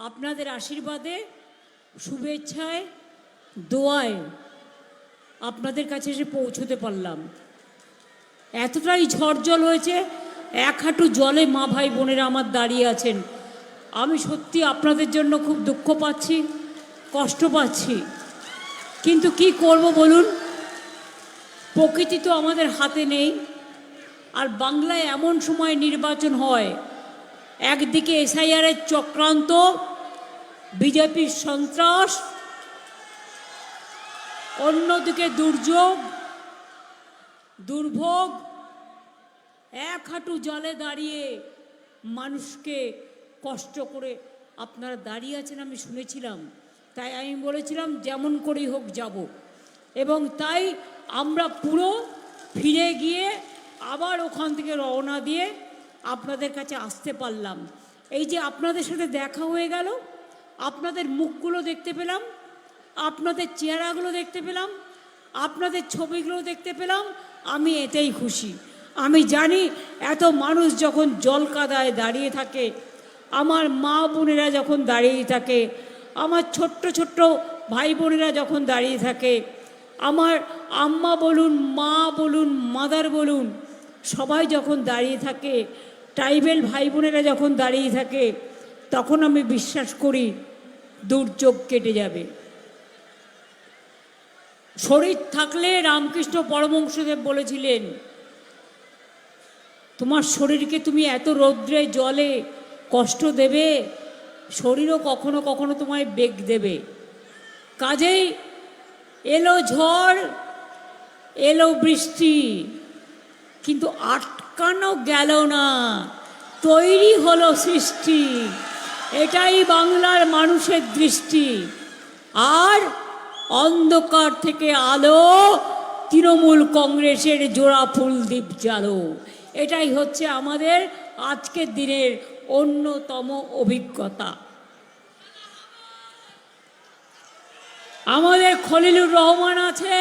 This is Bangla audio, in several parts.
আপনাদের আশীর্বাদে, শুভেচ্ছায়, দোয়ায় আপনাদের কাছে এসে পৌঁছতে পারলাম। এতটাই ঝড় জল হয়েছে, এক হাঁটু জলে মা ভাই বোনেরা আমার দাঁড়িয়ে আছেন। আমি সত্যি আপনাদের জন্য খুব দুঃখ পাচ্ছি, কষ্ট পাচ্ছি, কিন্তু কি করব বলুন, প্রকৃতি তো আমাদের হাতে নেই। আর বাংলায় এমন সময় নির্বাচন হয়, একদিকে এসআইআরের চক্রান্ত, বিজেপির সন্ত্রাস, অন্যদিকে দুর্যোগ দুর্ভোগ, এক হাঁটু জলে দাঁড়িয়ে মানুষকে কষ্ট করে আপনারা দাঁড়িয়ে আছেন আমি শুনেছিলাম। তাই আমি বলেছিলাম যেমন করেই হোক যাব, এবং তাই আমরা পুরো ফিরে গিয়ে আবার ওখান থেকে রওনা দিয়ে আপনাদের কাছে আসতে পারলাম। এই যে আপনাদের সাথে দেখা হয়ে গেল, আপনাদের মুখগুলো দেখতে পেলাম, আপনাদের চেহারাগুলো দেখতে পেলাম, আপনাদের ছবিগুলো দেখতে পেলাম, আমি এতেই খুশি। আমি জানি এত মানুষ যখন জল কাদায় দাঁড়িয়ে থাকে, আমার মা বোনেরা যখন দাঁড়িয়ে থাকে, আমার ছোট্ট ছোট্ট ভাই বোনেরা যখন দাঁড়িয়ে থাকে, আমার আম্মা বলুন, মা বলুন, মাদার বলুন, সবাই যখন দাঁড়িয়ে থাকে, ট্রাইবেল ভাই বোনেরা যখন দাঁড়িয়ে থাকে, তখন আমি বিশ্বাস করি দুর্যোগ কেটে যাবে। শরীর থাকলে রামকৃষ্ণ পরমহংসদেব বলেছিলেন, তোমার শরীরকে তুমি এত রৌদ্রে জলে কষ্ট দেবে, শরীরও কখনো কখনো তোমায় বেগ দেবে। কাজেই এলো ঝড়, এলো বৃষ্টি, কিন্তু আটকানো গেল না, তৈরি হলো সৃষ্টি। এটাই বাংলার মানুষের দৃষ্টি। আর অন্ধকার থেকে আলো, তৃণমূল কংগ্রেসের জোড়া ফুল দ্বীপ জালো। এটাই হচ্ছে আমাদের আজকের দিনের অন্যতম অভিজ্ঞতা। আমাদের খলিলুর রহমান আছে,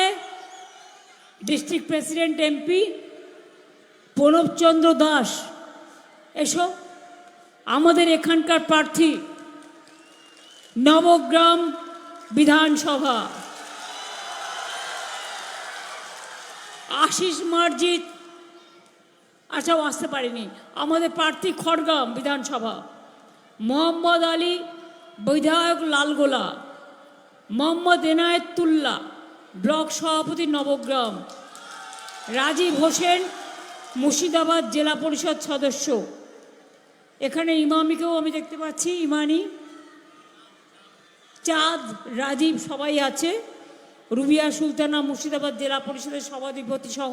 ডিস্ট্রিক্ট প্রেসিডেন্ট এমপি। প্রণবচন্দ্র দাস, এসো। আমাদের এখানকার প্রার্থী, নবগ্রাম বিধানসভা। আশিস মার্জিত, আচ্ছা আসতে পারেনি। আমাদের প্রার্থী খড়গ্রাম বিধানসভা। মোহাম্মদ আলী, বিধায়ক লালগোলা। মোহাম্মদ এনায়েতুল্লাহ, ব্লক সভাপতি নবগ্রাম। রাজীব হোসেন, মুর্শিদাবাদ জেলা পরিষদ সদস্য। এখানে ইমামিকেও আমি দেখতে পাচ্ছি, ইমানি, চাঁদ, রাজীব সবাই আছে। রুবিয়া সুলতানা, মুর্শিদাবাদ জেলা পরিষদের সভাধিপতি সহ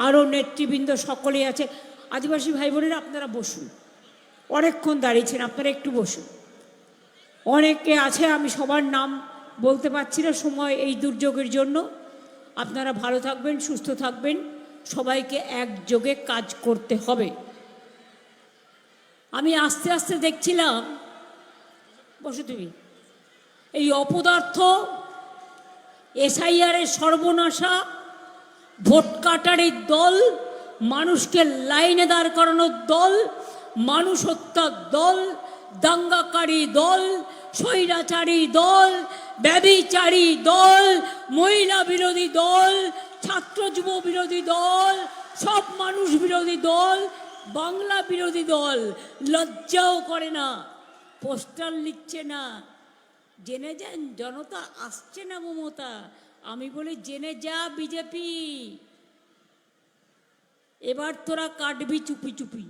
আরও নেতৃবৃন্দ সকলেই আছে। আদিবাসী ভাই বোনেরা আপনারা বসুন, অনেকক্ষণ দাঁড়িয়েছেন, আপনারা একটু বসুন। অনেকে আছে, আমি সবার নাম বলতে পারছি না সময় এই দুর্যোগের জন্য। আপনারা ভালো থাকবেন, সুস্থ থাকবেন, সবাইকে একযোগে কাজ করতে হবে। আমি আস্তে আস্তে দেখছিলাম, বসো তুমি, এই অপদার্থ, এসআইআরের সর্বনাশা, ভোট কাটারির দল, মানুষকে লাইনে দাঁড় করানোর দল, মানুষ হত্যার দল, দাঙ্গাকারী দল, স্বৈরাচারী দল, ব্যভিচারী দল, মহিলা বিরোধী দল, ছাত্র যুব বিরোধী দল, সব মানুষ বিরোধী দল, বাংলা বিরোধী দল, লজ্জাও করে না, পোস্টার লিখছে না। জেনে যান, জনতা আসছে না মমতা। আমি বলি জেনে যা বিজেপি, এবার তোরা কাটবি চুপি চুপি।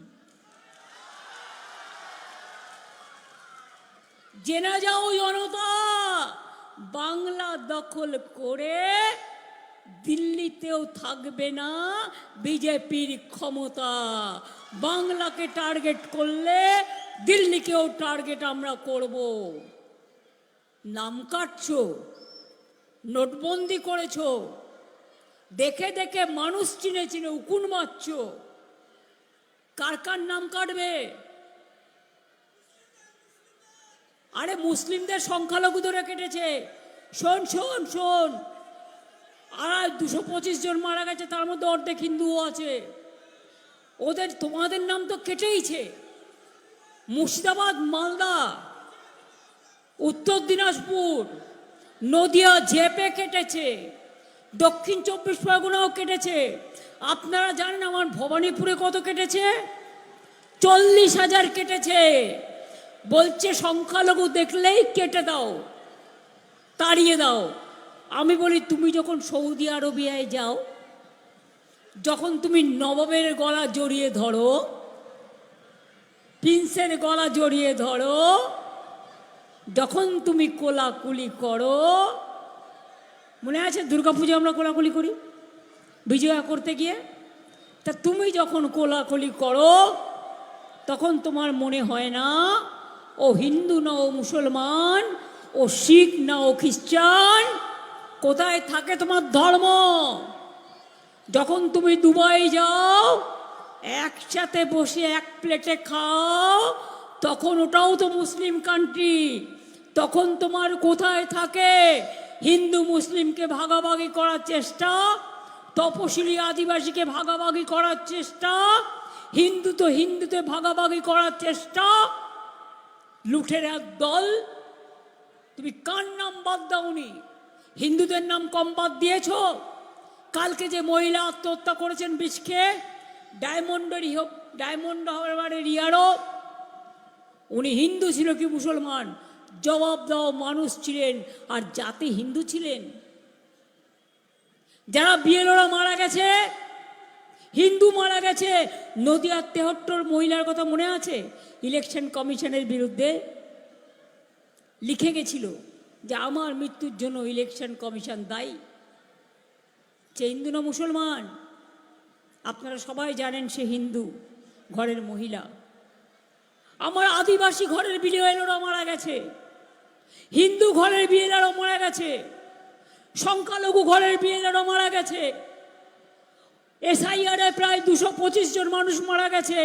জেনে যাও জনতা, বাংলা দখল করে দিল্লিতেও থাকবে না বিজেপির ক্ষমতা। বাংলাকে টার্গেট করলে দিল্লিকেও টার্গেট আমরা করব। নাম কাটছো, নোটবন্দি করেছো, দেখে দেখে মানুষ চিনে চিনে উকুন মারছ, কার কার নাম কাটবে? আরে মুসলিমদের সংখ্যালঘু ধরে কেটেছে। শোন শোন শোন, আর 225 জন মারা গেছে, তার মধ্যে অর্ধেক হিন্দুও আছে। তোমাদের নাম তো কেটেইছে। মুর্শিদাবাদ, মালদা, উত্তর দিনাজপুর, নদিয়া জেপে কেটেছে, দক্ষিণ 24 পরগনাও কেটেছে। আপনারা জানেন আমার ভবানীপুরে কত কেটেছে? 40,000 কেটেছে। বলছে সংখ্যালঘু দেখলেই কেটে দাও, তাড়িয়ে দাও। আমি বলি তুমি যখন সৌদি আরবিয়ায় যাও, যখন তুমি নবাবের গলা জড়িয়ে ধরো, প্রিন্সের গলা জড়িয়ে ধরো, যখন তুমি কোলাকুলি করো, মনে আছে দুর্গাপুজো আমরা কোলাকুলি করি বিজয়া করতে গিয়ে? তা তুমি যখন কোলাকুলি করো তখন তোমার মনে হয় না ও হিন্দু না ও মুসলমান, ও শিখ না ও খ্রিস্টান? কোথায় থাকে তোমার ধর্ম? যখন তুমি দুবাই যাও, একসাথে বসে এক প্লেটে খাও, তখন ওটাও তো মুসলিম কান্ট্রি। তখন তোমার কোথায় থাকে হিন্দু মুসলিমকে ভাগাভাগি করার চেষ্টা, তপশিলি আদিবাসীকে ভাগাভাগি করার চেষ্টা, হিন্দু তো হিন্দুতে ভাগাভাগি করার চেষ্টা? লুঠের এক দল। তুমি কার নাম বাদ দাওনি? হিন্দুদের নাম কম বাদ দিয়েছ? কালকে যে মহিলা আত্মহত্যা করেছেন বিষ খেয়ে, ডায়মন্ড হারবারের ইয়ারও, উনি হিন্দু ছিল কি মুসলমান? জবাব দাও। মানুষ ছিলেন আর জাতি হিন্দু ছিলেন। যারা বিএলওরা মারা গেছে, হিন্দু মারা গেছে। নদিয়ার 73 মহিলার কথা মনে আছে? ইলেকশন কমিশনের বিরুদ্ধে লিখে গেছিল যে আমার মৃত্যুর জন্য ইলেকশন কমিশন দায়ী। সে হিন্দু না মুসলমান? আপনারা সবাই জানেন সে হিন্দু ঘরের মহিলা। আমার আদিবাসী ঘরের বিএলওরা মারা গেছে, হিন্দু ঘরের বিএলওরা মারা গেছে, সংখ্যালঘু ঘরের বিএলওরা মারা গেছে। এসআইআরে প্রায় 225 জন মানুষ মারা গেছে।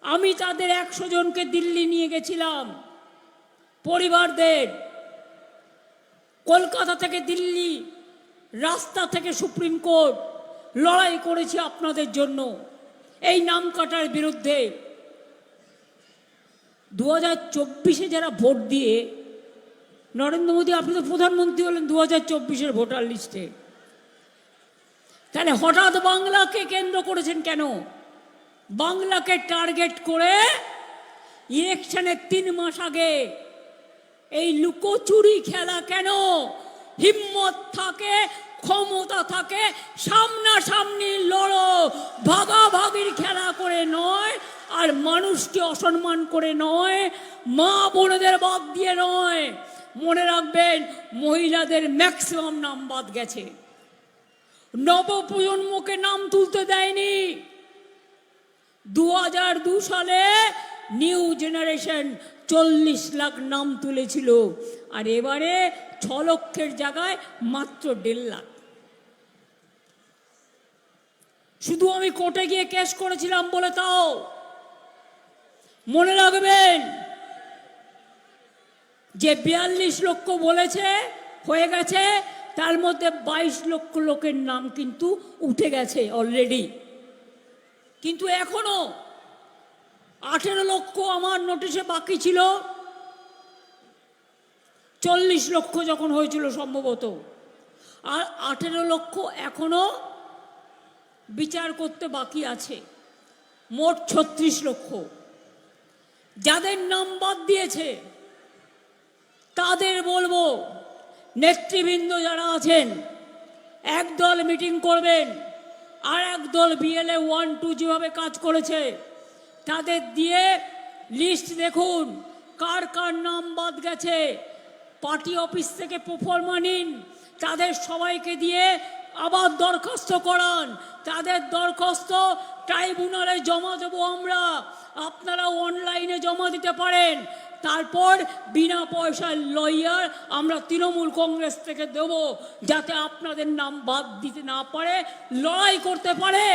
আমি তাদের 100 জনকে দিল্লি নিয়ে গেছিলাম, পরিবারদের। কলকাতা থেকে দিল্লি, রাস্তা থেকে সুপ্রিম কোর্ট লড়াই করেছি আপনাদের জন্য এই নাম কাটার বিরুদ্ধে। 2024-এ যারা ভোট দিয়ে, নরেন্দ্র মোদী আপনি তো প্রধানমন্ত্রী হলেন 2024-এর ভোটার লিস্টে, তাহলে হঠাৎ বাংলাকে কেন্দ্র করেছেন কেন? বাংলাকে টার্গেট করে ইলেকশনের 3 মাস আগে এই লুকোচুরি খেলা কেন? হিম্মত থাকে, ক্ষমতা থাকে, সামনাসামনি লড়ো, ভাগাভাগির খেলা করে নয়, আর মানুষকে অসম্মান করে নয়, মা বোনেদের বাদ দিয়ে নয়। মনে রাখবেন, মহিলাদের ম্যাক্সিমাম নাম বাদ গেছে, নবপ্রজন্মকে নাম তুলতে দেয়নি। 2002 সালে নিউ জেনারেশন 40 লাখ নাম তুলেছিল, আর এবারে 6 লক্ষের জায়গায় মাত্র 1.5 লাখ। শুধু আমি কোর্টে গিয়ে কেস করেছিলাম বলে তাও। মনে রাখবেন যে 42 লক্ষ বলেছে হয়ে গেছে, তার মধ্যে 22 লক্ষ লোকের নাম কিন্তু উঠে গেছে অলরেডি। কিন্তু এখনো 18 লক্ষ আমার নোটিশে বাকি ছিল। 40 লক্ষ যখন হয়েছিল সম্ভবত, আর 18 লক্ষ এখনো বিচার করতে বাকি আছে। মোট 36 লক্ষ। যাদের নাম বাদ দিয়েছে তাদের বলবো, নেতৃবৃন্দ যারা আছেন, একদল মিটিং করবেন, আর একদল বিএলএ 1-2 যেভাবে কাজ করেছে তাদের দিয়ে লিস্ট দেখুন কার কার নাম বাদ গেছে। পার্টি অফিস থেকে প্রফর্মা নিন, তাদের সবাইকে দিয়ে আবার দরখাস্ত করান। তাদের দরখাস্ত ট্রাইব্যুনালে জমা দেবো আমরা, আপনারা অনলাইনে জমা দিতে পারেন। তারপর বিনা পয়সার লয়ার আমরা তৃণমূল কংগ্রেস থেকে দেব, যাতে আপনাদের নাম বাদ দিতে না পারে, লড়াই করতে পারে।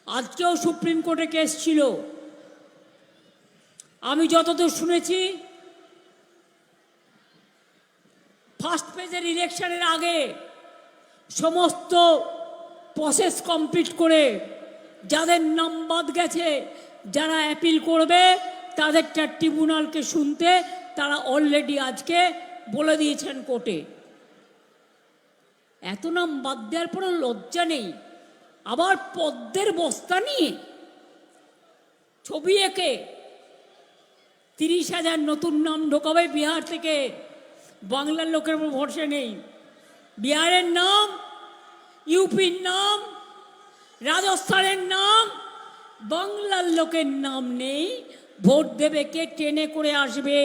আজকেও সুপ্রিম কোর্টে কেস ছিল। আমি যতদূর শুনেছি, ফার্স্ট পেজের ইলেকশনের আগে সমস্ত প্রসেস কমপ্লিট করে যাদের নাম বাদ গেছে, যারা অ্যাপিল করবে তাদেরটা ট্রিব্যুনালকে শুনতে তারা অলরেডি আজকে বলে দিয়েছেন কোর্টে। এত নাম বাদ দেওয়ার পরে লজ্জা নেই, আবার পদ্মের বস্তা নিয়ে ছবি এঁকে 30,000 নতুন নাম ঢোকাবে বিহার থেকে। বাংলার লোকের উপর ভরসা নেই। বিহারের নাম, ইউপির নাম, রাজস্থানের নাম, বাংলার লোকের নাম নেই। ভোট দেবে কে ট্রেনে করে আসবে।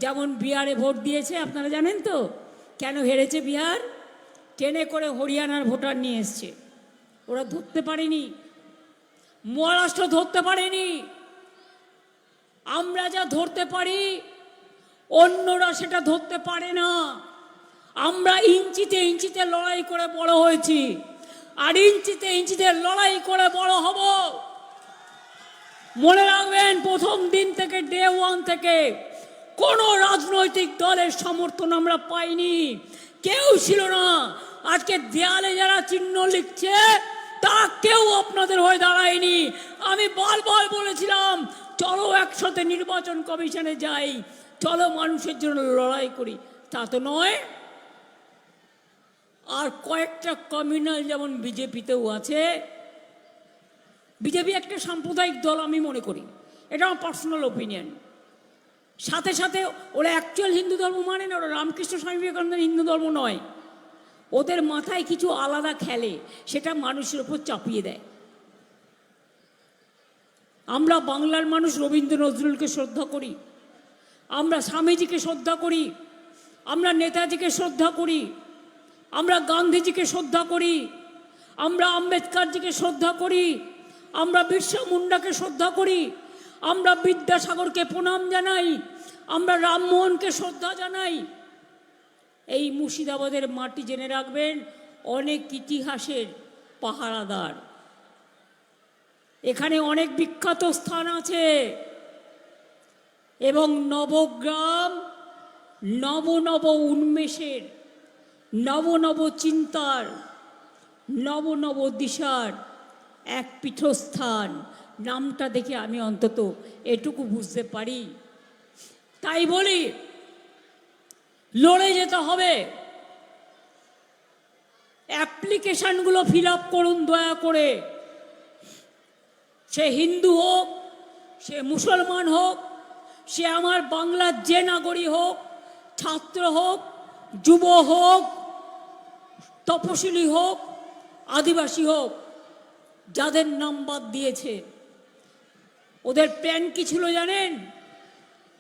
যেমন বিহারে ভোট দিয়েছে, আপনারা জানেন তো কেন হেরেছে বিহার? ট্রেনে করে হরিয়ানার ভোটার নিয়ে এসছে। ওরা ধরতে পারেনি, মহারাষ্ট্র ধরতে পারেনি। আমরা যা ধরতে পারি অন্যরা সেটা ধরতে পারে না। আমরা ইঞ্চিতে ইঞ্চিতে লড়াই করে বড় হয়েছি, আর ইঞ্চিতে ইঞ্চিতে লড়াই করে বড় হব। মনে রাখবেন, প্রথম দিন থেকে, ডে 1 থেকে কোনো রাজনৈতিক দলের সমর্থন আমরা পাইনি, কেউ ছিল না। আজকে দেয়ালে যারা চিহ্ন লিখছে তারা কেউ আপনাদের হয়ে দাঁড়ায়নি। আমি বারবার বলেছিলাম, চলো একসাথে নির্বাচন কমিশনে যাই, চলো মানুষের জন্য লড়াই করি। তা তো নয়। আর কয়েকটা কমিউনাল যেমন বিজেপিতেও আছে। বিজেপি একটা সাম্প্রদায়িক দল আমি মনে করি, এটা আমার পার্সোনাল ওপিনিয়ন। সাথে সাথে ওরা অ্যাকচুয়াল হিন্দু ধর্ম মানে না, ওরা রামকৃষ্ণ স্বামী বিবেকানন্দের হিন্দু ধর্ম নয়। ওদের মাথায় কিছু আলাদা খেলে, সেটা মানুষের উপর চাপিয়ে দেয়। আমরা বাংলার মানুষ রবীন্দ্র নজরুলকে শ্রদ্ধা করি, আমরা স্বামীজিকে শ্রদ্ধা করি, আমরা নেতাজিকে শ্রদ্ধা করি, আমরা গান্ধীজিকে শ্রদ্ধা করি, আমরা আম্বেদকরজিকে শ্রদ্ধা করি, আমরা বিরসা মুন্ডাকে শ্রদ্ধা করি, আমরা বিদ্যাসাগরকে প্রণাম জানাই, আমরা রামমোহনকে শ্রদ্ধা জানাই। এই মুর্শিদাবাদের মাটি জেনে রাখবেন অনেক ইতিহাসের পাহারাদার। এখানে অনেক বিখ্যাত স্থান আছে এবং নবগ্রাম নব নব উন্মেষের, নব নব চিন্তার, নব নব দিশার এক পীঠস্থান। নামটা দেখে আমি অন্তত এটুকু বুঝতে পারি। তাই বলি, লড়ে যেতে হবে। অ্যাপ্লিকেশনগুলো ফিল আপ করুন দয়া করে। সে হিন্দু হোক, সে মুসলমান হোক, সে আমার বাংলার যে নাগরিক হোক, ছাত্র হোক, যুব হোক, তপশিলি হোক, আদিবাসী হোক, যাদের নাম বাদ দিয়েছে ওদের প্ল্যান কি ছিল জানেন?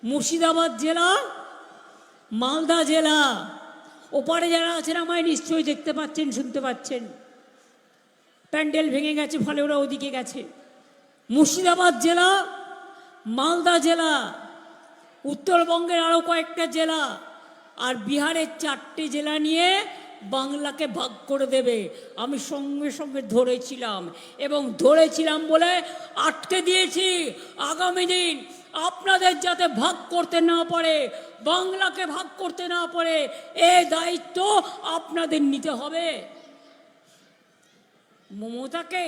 মুর্শিদাবাদ জেলা, মালদা জেলা, ওপারে যারা আছেন আমায় নিশ্চয়ই দেখতে পাচ্ছেন, শুনতে পাচ্ছেন। প্যান্ডেল ভেঙে গেছে, ফলে ওরা ওদিকে গেছে। মুর্শিদাবাদ জেলা, মালদা জেলা, উত্তরবঙ্গের আরও কয়েকটা জেলা, আর বিহারের 4টে জেলা নিয়ে বাংলাকে ভাগ করে দেবে। আমি সঙ্গে সঙ্গে ধরেছিলাম, এবং ধরেছিলাম বলে আটকে দিয়েছি। আগামী দিন আপনাদের যাতে ভাগ করতে না পারে, বাংলাকে ভাগ করতে না পারে, এই দায়িত্ব আপনাদের নিতে হবে। মমতাকে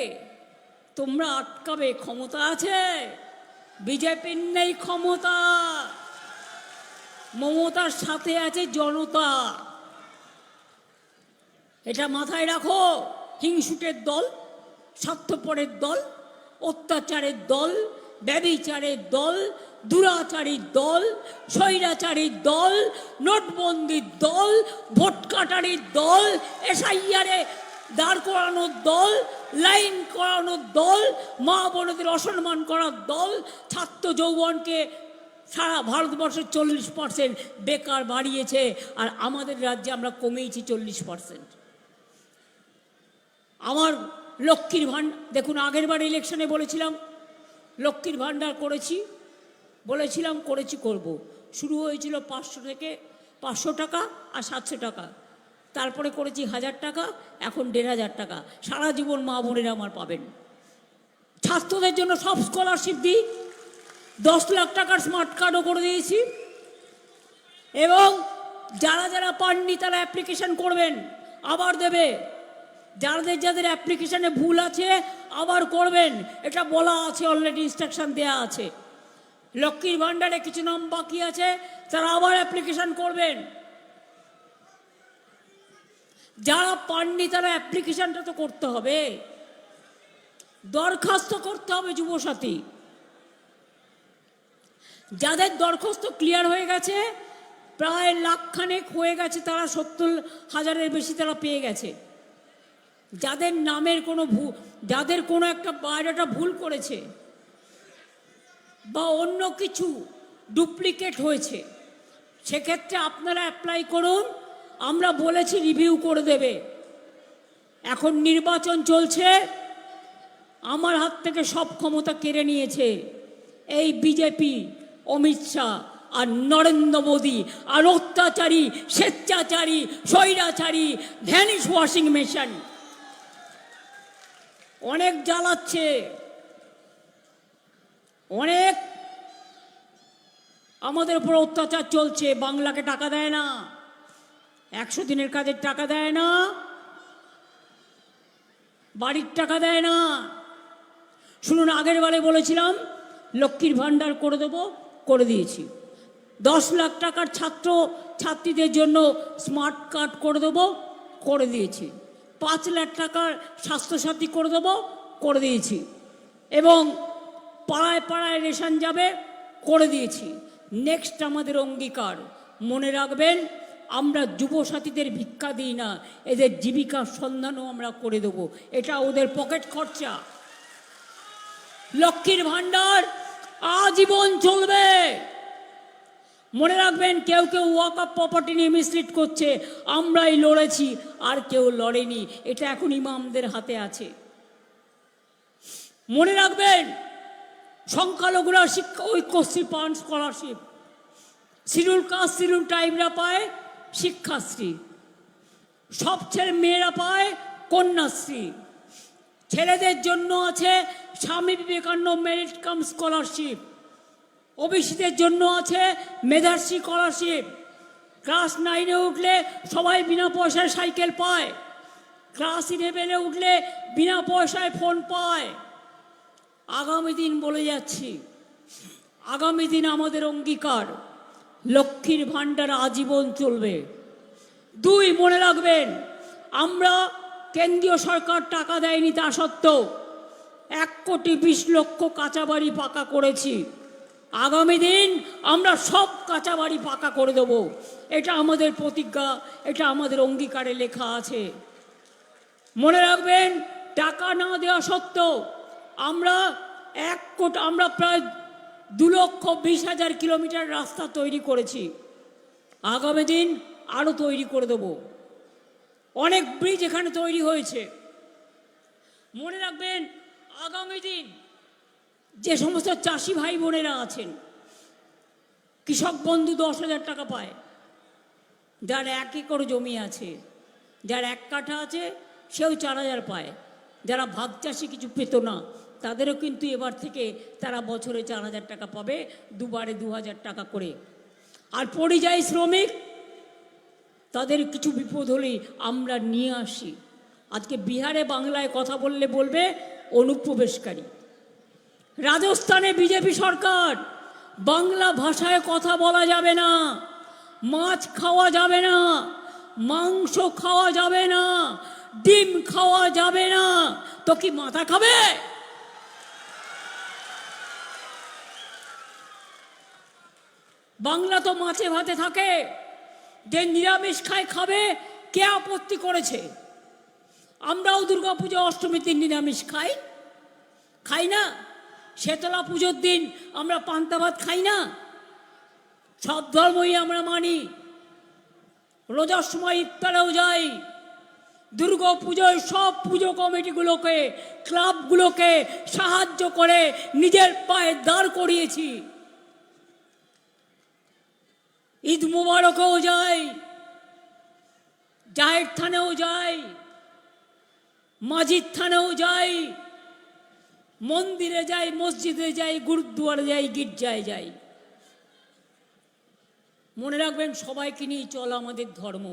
তোমরা আটকাবে ক্ষমতা আছে? বিজেপির নেই ক্ষমতা, মমতার সাথে আছে জনতা। এটা মাথায় রাখো। হিংসুটের দল, স্বার্থপরের দল, অত্যাচারের দল, ব্যভিচারের দল, দুরাচারীর দল, স্বৈরাচারীর দল, নোটবন্দির দল, ভোট কাটারির দল, এসআইআরে দাঁড় করানোর দল, লাইন করানোর দল, মা বোনদের অসম্মান করার দল, ছাত্র যৌবনকে সারা ভারতবর্ষের 40% বেকার বাড়িয়েছে, আর আমাদের রাজ্যে আমরা কমিয়েছি 40%। আমার লক্ষ্মীর ভাণ্ডার দেখুন, আগের বার ইলেকশনে বলেছিলাম লক্ষ্মীর ভাণ্ডার করেছি, বলেছিলাম করেছি, করব। শুরু হয়েছিল 500 টাকা আর 700 টাকা, তারপরে করেছি 1000 টাকা, এখন 1500 টাকা। সারা জীবন মা বোনেরা আমার পাবেন। ছাত্রদের জন্য সব স্কলারশিপ দিই, 10 লাখ টাকার স্মার্ট কার্ডও করে দিয়েছি। এবং যারা যারা পাননি তারা অ্যাপ্লিকেশন করবেন, আবার দেবে। যাদের যাদের অ্যাপ্লিকেশনে ভুল আছে আবার করবেন, এটা বলা আছে, অলরেডি ইনস্ট্রাকশন দেওয়া আছে। লক্ষ্মীর ভাণ্ডারে কিছু নাম বাকি আছে, তারা আবার অ্যাপ্লিকেশন করবেন। যারা পাননি তারা অ্যাপ্লিকেশনটা তো করতে হবে, দরখাস্ত করতে হবে যুবসাথী। যাদের দরখাস্ত ক্লিয়ার হয়ে গেছে, প্রায় লাখখানেক হয়ে গেছে, তারা 70,000-এর বেশি তারা পেয়ে গেছে। যাদের নামের যাদের কোনো একটা বায়োডাটা ভুল করেছে বা অন্য কিছু ডুপ্লিকেট হয়েছে, সেক্ষেত্রে আপনারা অ্যাপ্লাই করুন, আমরা বলেছি রিভিউ করে দেবে। এখন নির্বাচন চলছে, আমার হাত থেকে সব ক্ষমতা কেড়ে নিয়েছে এই বিজেপি, অমিত শাহ আর নরেন্দ্র মোদী আর অত্যাচারী, স্বেচ্ছাচারী, স্বৈরাচারী, ভ্যানিশ ওয়াশিং মেশিন অনেক জ্বালাচ্ছে, অনেক আমাদের উপর অত্যাচার চলছে। বাংলাকে টাকা দেয় না, 100 দিনের কাজের টাকা দেয় না, বাড়ির টাকা দেয় না। শুনুন, আগের বারে বলেছিলাম লক্ষ্মীর ভাণ্ডার করে দেবো, করে দিয়েছি। 10 লাখ টাকার ছাত্রীদের জন্য স্মার্ট কার্ড করে দেবো, করে দিয়েছি। 5 লাখ টাকার স্বাস্থ্যসাথী করে দেবো, করে দিয়েছি। এবং পাড়ায় পাড়ায় রেশন যাবে, করে দিয়েছি। নেক্সট আমাদের অঙ্গীকার, মনে রাখবেন, আমরা যুবসাথীদের ভিক্ষা দিই না, এদের জীবিকার সন্ধানও আমরা করে দেবো। এটা ওদের পকেট খরচা। লক্ষ্মীর ভাণ্ডার আজীবন চলবে। মনে রাখবেন, কেউ কেউ ওয়াকফ প্রপার্টি নিয়ে মিসলিড করছে, আমরাই লড়েছি আর কেউ লড়েনি, এটা এখন ইমামদের হাতে আছে। মনে রাখবেন, সংখ্যালঘুরা শিক্ষা ঐক্যশ্রী পান স্কলারশিপ, শিডিউল কাস্ট শিডিউল ট্রাইবরা পায় শিক্ষাশ্রী, সব ছেলে মেয়েরা পায় কন্যাশ্রী। ছেলেদের জন্য আছে Swami Vivekananda merit cum scholarship, ওবিসিদের জন্য আছে মেধাশ্রী স্কলারশিপ। ক্লাস 9-এ উঠলে সবাই বিনা পয়সায় সাইকেল পায়, ক্লাস 11-এ উঠলে বিনা পয়সায় ফোন পায়। আগামী দিন বলে যাচ্ছি, আগামী দিন আমাদের অঙ্গীকার, লক্ষ্মীর ভাণ্ডার আজীবন চলবে। 2, মনে রাখবেন, আমরা কেন্দ্রীয় সরকার টাকা দেয়নি, তা সত্ত্বেও 1,20,00,000 কাঁচা বাড়ি পাকা করেছি। আগামী দিন আমরা সব কাঁচা বাড়ি পাকা করে দেব, এটা আমাদের প্রতিজ্ঞা, এটা আমাদের অঙ্গীকারে লেখা আছে। মনে রাখবেন, টাকা না দেওয়া সত্ত্বেও আমরা আমরা প্রায় 2,20,000 কিলোমিটার রাস্তা তৈরি করেছি। আগামী দিন আরও তৈরি করে দেব। অনেক ব্রিজ এখানে তৈরি হয়েছে। মনে রাখবেন, আগামী দিন যে সমস্ত চাষি ভাই বোনেরা আছেন, কৃষক বন্ধু 10,000 টাকা পায়, যার 1 একর জমি আছে, যার 1 কাঠা আছে সেও 4,000 পায়। যারা ভাগ চাষি কিছু পেত না, তাদেরও কিন্তু এবার থেকে তারা বছরে 4,000 টাকা পাবে, দুবারে 2,000 টাকা করে। আর পরিযায়ী শ্রমিক, তাদের কিছু বিপদ হলেই আমরা নিয়ে আসি। আজকে বিহারে বাংলায় কথা বললে বলবে অনুপ্রবেশকারী। রাজস্থানে বিজেপি সরকার, বাংলা ভাষায় কথা বলা যাবে না, মাছ খাওয়া যাবে না, মাংস খাওয়া যাবে না, ডিম খাওয়া যাবে না, তো কি মাথা খাবে? বাংলা তো মাছে ভাতে থাকে, যে নিরামিষ খায় খাবে, কে আপত্তি করেছে? আমরাও দুর্গাপুজো অষ্টমীর দিন নিরামিষ খাই না? শেতলা পুজোর দিন আমরা পান্তা ভাত খাই না? সব ধর্মই আমরা মানি। রোজার সময় ইফতারেও যাই। দুর্গা পুজোয় সব পুজো কমিটিগুলোকে, ক্লাবগুলোকে সাহায্য করে নিজের পায়ে দাঁড় করিয়েছি। ঈদ মুবারকেও যাই, জাহের থানেও যাই, মাজিদ থানেও যাই, মন্দিরে যাই, মসজিদে যাই, গুরুদ্বারে যাই, গির্জায় যাই। মনে রাখবেন, সবাইকে নিয়ে চলা আমাদের ধর্ম।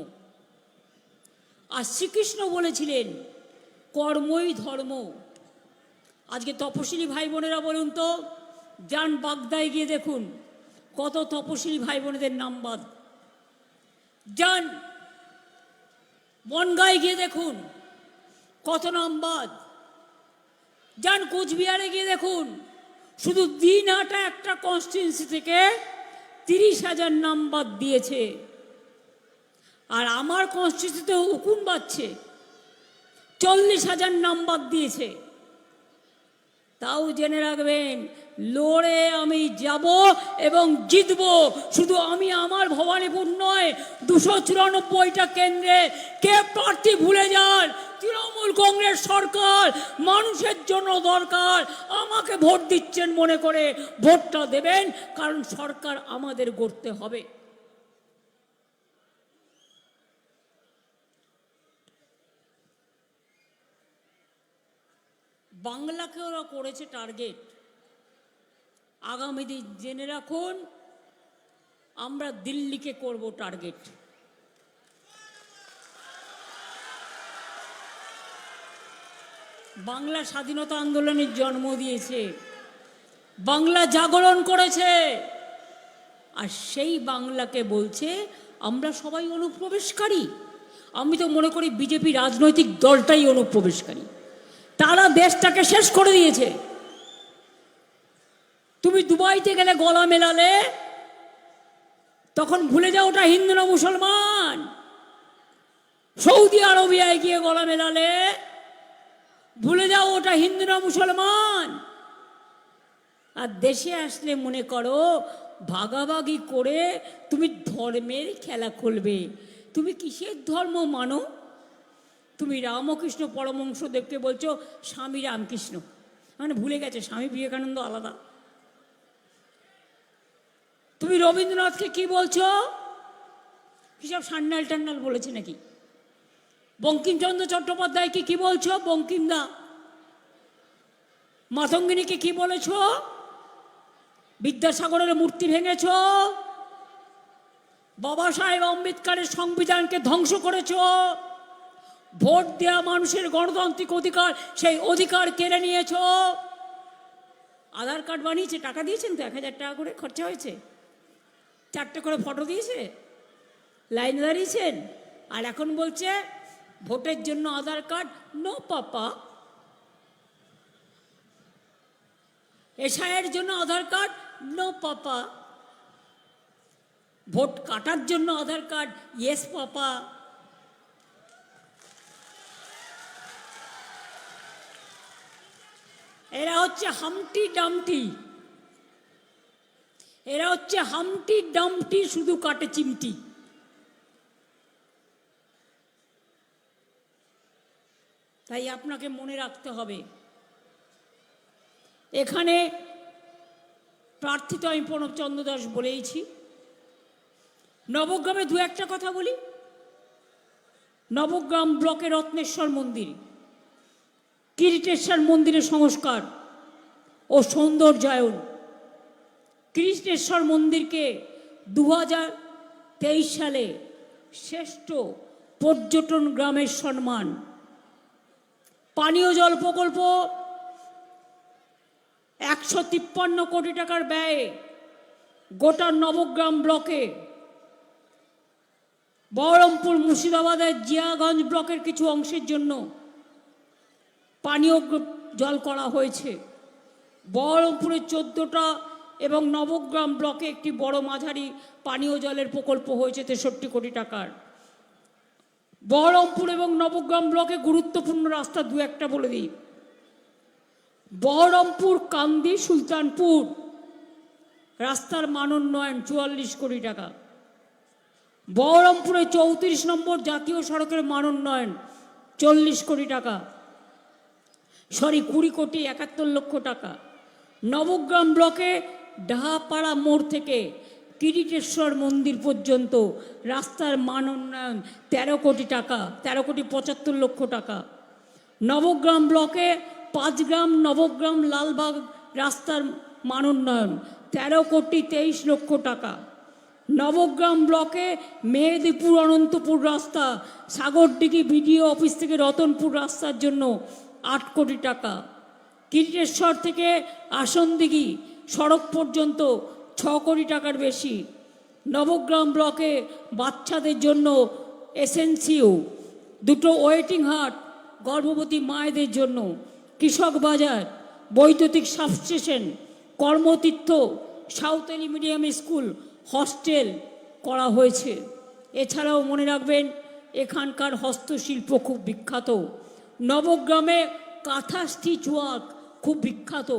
আর শ্রীকৃষ্ণ বলেছিলেন কর্মই ধর্ম। আজকে তপশিলি ভাই বোনেরা বলুন তো, যান বাগদায় গিয়ে দেখুন কত তপশিলি ভাই বোনেদের নাম বাদ। যান বনগাঁয় গিয়ে দেখুন কত নাম বাদ। যান কোচবিহারে গিয়ে দেখুন শুধু দিনহাটা একটা কনস্টিটিউন্সি থেকে 30,000 নাম বাদ দিয়েছে। আর আমার কনস্টিটিউন্সিতে উকুন বাজছে, 40,000 নাম বাদ দিয়েছে। তাও জেনে রাখবেন, লড়ে আমি যাব এবং জিতব। শুধু আমি আমার ভবানীপুর নয়, 294টা কেন্দ্রে কে প্রার্থী ভুলে যান, তৃণমূল কংগ্রেস সরকার মানুষের জন্য দরকার। আমাকে ভোট দিচ্ছেন মনে করে ভোটটা দেবেন, কারণ সরকার আমাদের গড়তে হবে। বাংলাকে ওরা করেছে টার্গেট। আগামী দিন জেনে রাখুন, আমরা দিল্লিকে করব টার্গেট। বাংলা স্বাধীনতা আন্দোলনের জন্ম দিয়েছে, বাংলা জাগরণ করেছে, আর সেই বাংলাকে বলছে আমরা সবাই অনুপ্রবেশকারী। আমি তো মনে করি বিজেপি রাজনৈতিক দলটাই অনুপ্রবেশকারী। তারা দেশটাকে শেষ করে দিয়েছে। তুমি দুবাইতে গেলে গলা মেলালে তখন ভুলে যাও ওটা হিন্দু না মুসলমান। সৌদি আরবিয়ায় গিয়ে গলা মেলালে ভুলে যাও ওটা হিন্দু না মুসলমান। আর দেশে আসলে মনে করো ভাগাভাগি করে তুমি ধর্মের খেলা খুলবে। তুমি কিসের ধর্ম মানো? তুমি রামকৃষ্ণ পরমহংসদেবকে বলছো স্বামী রামকৃষ্ণ, মানে ভুলে গেছে স্বামী বিবেকানন্দ আলাদা। তুমি রবীন্দ্রনাথকে কি বলছো? কিসব সান্নাল টান্নাল বলেছে নাকি? বঙ্কিমচন্দ্র চট্টোপাধ্যায়কে কি বলছো? বঙ্কিমদা। মাতঙ্গিনীকে কি বলেছ? বিদ্যাসাগরের মূর্তি ভেঙেছ, বাবা সাহেব আম্বেদকরের সংবিধানকে ধ্বংস করেছ, ভোট দেওয়া মানুষের গণতান্ত্রিক অধিকার, সেই অধিকার কেড়ে নিয়েছ। আধার কার্ড বানিয়েছে, টাকা দিয়েছেন তো, 1,000 টাকা করে খরচা হয়েছে, 4টে করে ফটো দিয়েছে, লাইনে দাঁড়িয়েছেন। আর এখন বলছে ভোটের জন্য আধার কার্ড নো পাপা, এসআইয়ের জন্য আধার কার্ড নো পাপা, ভোট কাটার জন্য আধার কার্ড ইয়েস পাপা। এরা হচ্ছে হামটি ডামটি, এরা হচ্ছে হামটি ডামটি, শুধু কাটে চিমটি। তাই আপনাকে মনে রাখতে হবে, এখানে প্রার্থী তো আমি প্রণব চন্দ্র দাস বলেইছি। নবগ্রামে দু একটা কথা বলি। নবগ্রাম ব্লকে রত্নেশ্বর মন্দির, কিরিটেশ্বর মন্দিরের সংস্কার ও সৌন্দর্যায়ন। কিরিটেশ্বর মন্দিরকে 2023 সালে শ্রেষ্ঠ পর্যটন গ্রামের সম্মান। পানীয় জল প্রকল্প 153 কোটি টাকার ব্যয়ে গোটা নবগ্রাম ব্লকে, বহরমপুর মুর্শিদাবাদের জিয়াগঞ্জ ব্লকের কিছু অংশের জন্য পানীয় জল করা হয়েছে। বহরমপুরে 14টা এবং নবগ্রাম ব্লকে একটি বড় মাঝারি পানীয় জলের প্রকল্প হয়েছে 63 কোটি টাকার। বহরমপুর এবং নবগ্রাম ব্লকে গুরুত্বপূর্ণ রাস্তা দু একটা বলে দিই। বহরমপুর কান্দি সুলতানপুর রাস্তার মান উন্নয়ন 44 কোটি টাকা। বহরমপুরে 34 নম্বর জাতীয় সড়কের মান উন্নয়ন 40 কোটি টাকা, 20 কোটি 71 লক্ষ টাকা। নবগ্রাম ব্লকে ডাহাপাড়া মোড় থেকে কিরিটেশ্বর মন্দির পর্যন্ত রাস্তার মান উন্নয়ন 13 কোটি টাকা, 13 কোটি 75 লক্ষ টাকা। নবগ্রাম ব্লকে 5 গ্রাম নবগ্রাম লালবাগ রাস্তার মান উন্নয়ন 13 কোটি 23 লক্ষ টাকা। নবগ্রাম ব্লকে মেহেদিপুর অনন্তপুর রাস্তা, সাগরডিঘি বিডিও অফিস থেকে রতনপুর রাস্তার জন্য 8 কোটি টাকা। কিরিটেশ্বর থেকে আসনদিঘি সড়ক পর্যন্ত 6 কোটি টাকার বেশি। নবগ্রাম ব্লকে বাচ্চাদের জন্য এসএনসিইউ, 2টো ওয়েটিং হাট গর্ভবতী মায়েদের জন্য, কৃষক বাজার, বৈদ্যুতিক substation, কর্মতীর্থ, Santali medium school, hostel করা হয়েছে। এছাড়াও মনে রাখবেন এখানকার হস্তশিল্প খুব বিখ্যাত। নবগ্রামে কাঁথা স্টিচ ওয়ার্ক খুব বিখ্যাত